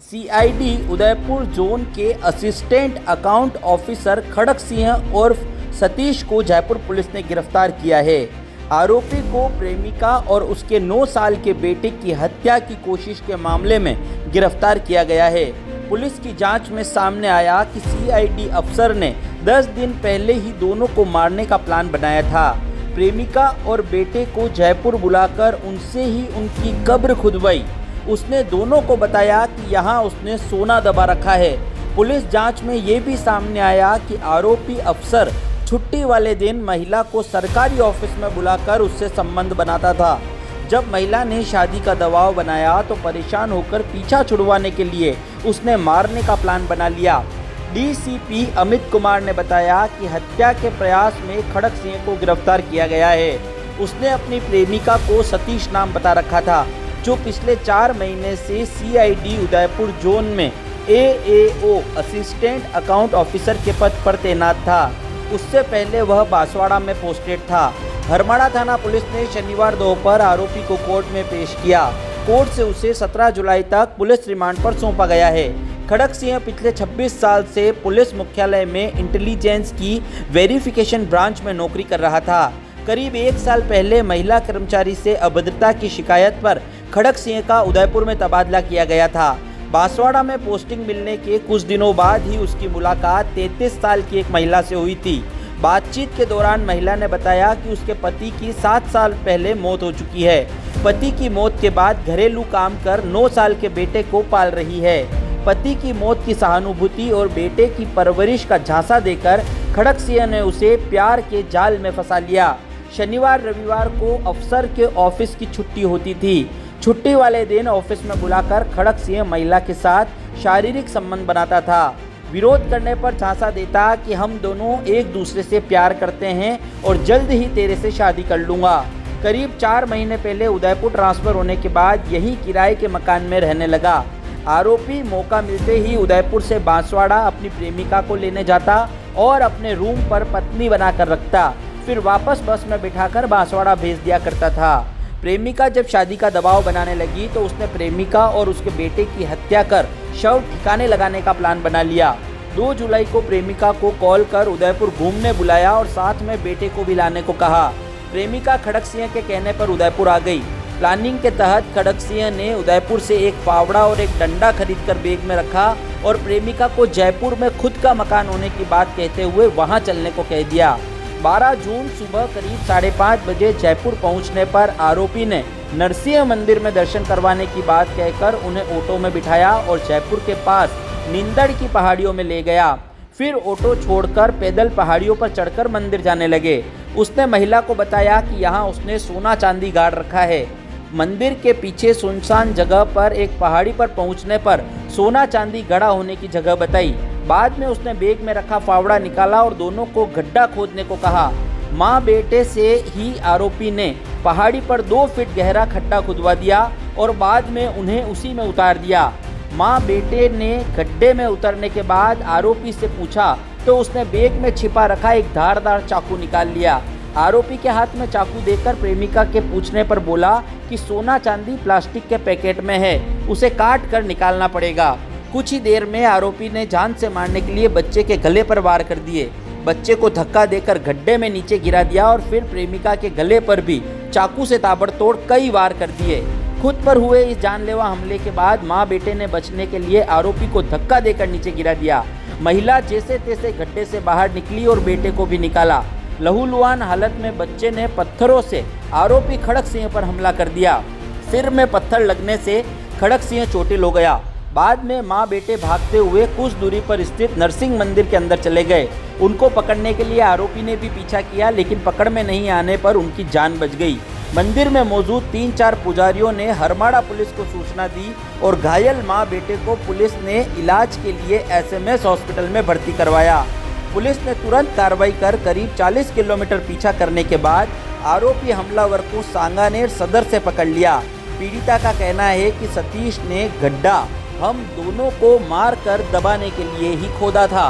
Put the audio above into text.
CID Udaipur zone के assistant account officer खड़क सिंह उर्फ सतीश को जयपुर पुलिस ने गिरफ्तार किया है। आरोपी को प्रेमिका और उसके 9 साल के बेटे की हत्या की कोशिश के मामले में गिरफ्तार किया गया है। पुलिस की जांच में सामने आया कि सीआईडी अफसर ने 10 दिन पहले ही दोनों को मारने का प्लान बनाया था। प्रेमिका और बेटे को जयपुर बुलाकर उनसे ही उनकी कब्र खुदवाई। उसने दोनों को बताया कि यहाँ उसने सोना दबा रखा है। पुलिस जांच में ये भी सामने आया कि आरोपी अफसर छुट्टी वाले दिन महिला को सरकारी ऑफिस में बुलाकर उससे संबंध बनाता था। जब महिला ने शादी का दबाव बनाया तो परेशान होकर पीछा छुड़वाने के लिए उसने मारने का प्लान बना लिया। डीसीपी अमित कुमार ने बताया कि हत्या के प्रयास में खड़क सिंह को गिरफ्तार किया गया है। उसने अपनी प्रेमिका को सतीश नाम बता रखा था, जो पिछले 4 महीने से सीआईडी उदयपुर जोन में एएओ असिस्टेंट अकाउंट ऑफिसर के पद पर तैनात था। उससे पहले वह बांसवाड़ा में पोस्टेड था। हरमाड़ा थाना पुलिस ने शनिवार दोपहर आरोपी को कोर्ट में पेश किया। कोर्ट से उसे 17 जुलाई तक पुलिस रिमांड पर सौंपा गया है। खड़क सिंह पिछले 26 साल से पुलिस मुख्यालय में इंटेलिजेंस की वेरिफिकेशन ब्रांच में नौकरी कर रहा था। करीब 1 साल पहले महिला कर्मचारी से अभद्रता की शिकायत पर खड़क सिंह का उदयपुर में तबादला किया गया था। बांसवाड़ा में पोस्टिंग मिलने के कुछ दिनों बाद ही उसकी मुलाकात 33 साल की एक महिला से हुई थी। बातचीत के दौरान महिला ने बताया कि उसके पति की 7 साल पहले मौत हो चुकी है। पति की मौत के बाद घरेलू काम कर 9 साल के बेटे को पाल रही है। पति की मौत की सहानुभूति और बेटे की परवरिश का झांसा देकर खड़क सिंह ने उसे प्यार के जाल में फंसा लिया। शनिवार रविवार को अफसर के ऑफिस की छुट्टी होती थी। छुट्टी वाले दिन ऑफिस में बुलाकर खड़क सिंह महिला के साथ शारीरिक संबंध बनाता था। विरोध करने पर झांसा देता कि हम दोनों एक दूसरे से प्यार करते हैं और जल्द ही तेरे से शादी कर लूँगा। करीब 4 महीने पहले उदयपुर ट्रांसफ़र होने के बाद यहीं किराए के मकान में रहने लगा। आरोपी मौका मिलते ही उदयपुर से बांसवाड़ा अपनी प्रेमिका को लेने जाता और अपने रूम पर पत्नी बनाकर रखता, फिर वापस बस में बिठाकर बांसवाड़ा भेज दिया करता था। प्रेमिका जब शादी का दबाव बनाने लगी तो उसने प्रेमिका और उसके बेटे की हत्या कर शव ठिकाने लगाने का प्लान बना लिया। 2 जुलाई को प्रेमिका को कॉल कर उदयपुर घूमने बुलाया और साथ में बेटे को भी लाने को कहा। प्रेमिका खड़क सिंह के कहने पर उदयपुर आ गई। प्लानिंग के तहत खड़क सिंह ने उदयपुर से एक फावड़ा और एक डंडा खरीदकर बैग में रखा और प्रेमिका को जयपुर में खुद का मकान होने की बात कहते हुए वहां चलने को कह दिया। 12 जून सुबह करीब 5:30 बजे जयपुर पहुंचने पर आरोपी ने नरसिंह मंदिर में दर्शन करवाने की बात कहकर उन्हें ऑटो में बिठाया और जयपुर के पास नींदड़ की पहाड़ियों में ले गया। फिर ऑटो छोड़कर पैदल पहाड़ियों पर चढ़कर मंदिर जाने लगे। उसने महिला को बताया कि यहाँ उसने सोना चांदी गाड़ रखा है। मंदिर के पीछे सुनसान जगह पर एक पहाड़ी पर पहुंचने पर सोना चांदी गड़ा होने की जगह बताई। बाद में उसने बैग में रखा फावड़ा निकाला और दोनों को गड्ढा खोदने को कहा। मां बेटे से ही आरोपी ने पहाड़ी पर 2 फीट गहरा खड्डा खुदवा दिया और बाद में उन्हें उसी में उतार दिया। मां बेटे ने गड्ढे में उतरने के बाद आरोपी से पूछा तो उसने बैग में छिपा रखा एक धारदार चाकू निकाल लिया। आरोपी के हाथ में चाकू देकर प्रेमिका के पूछने पर बोला कि सोना चांदी प्लास्टिक के पैकेट में है, उसे काट कर निकालना पड़ेगा। कुछ ही देर में आरोपी ने जान से मारने के लिए बच्चे के गले पर वार कर दिए। बच्चे को धक्का देकर गड्ढे में नीचे गिरा दिया और फिर प्रेमिका के गले पर भी चाकू से ताबड़तोड़ कई वार कर दिए। खुद पर हुए इस जानलेवा हमले के बाद मां बेटे ने बचने के लिए आरोपी को धक्का देकर नीचे गिरा दिया। महिला जैसे तैसे गड्ढे से बाहर निकली और बेटे को भी निकाला। लहूलुहान हालत में बच्चे ने पत्थरों से आरोपी खड़क सिंह पर हमला कर दिया। सिर में पत्थर लगने से खड़क सिंह चोटिल हो गया। बाद में मां बेटे भागते हुए कुछ दूरी पर स्थित नरसिंह मंदिर के अंदर चले गए। उनको पकड़ने के लिए आरोपी ने भी पीछा किया, लेकिन पकड़ में नहीं आने पर उनकी जान बच गई। मंदिर में मौजूद 3-4 पुजारियों ने हरमाड़ा पुलिस को सूचना दी और घायल मां बेटे को पुलिस ने इलाज के लिए एसएमएस हॉस्पिटल में भर्ती करवाया। पुलिस ने तुरंत कार्रवाई कर करीब 40 किलोमीटर पीछा करने के बाद आरोपी हमलावर को सांगानेर सदर से पकड़ लिया। पीड़िता का कहना है कि सतीश ने गड्ढा हम दोनों को मार कर दबाने के लिए ही खोदा था।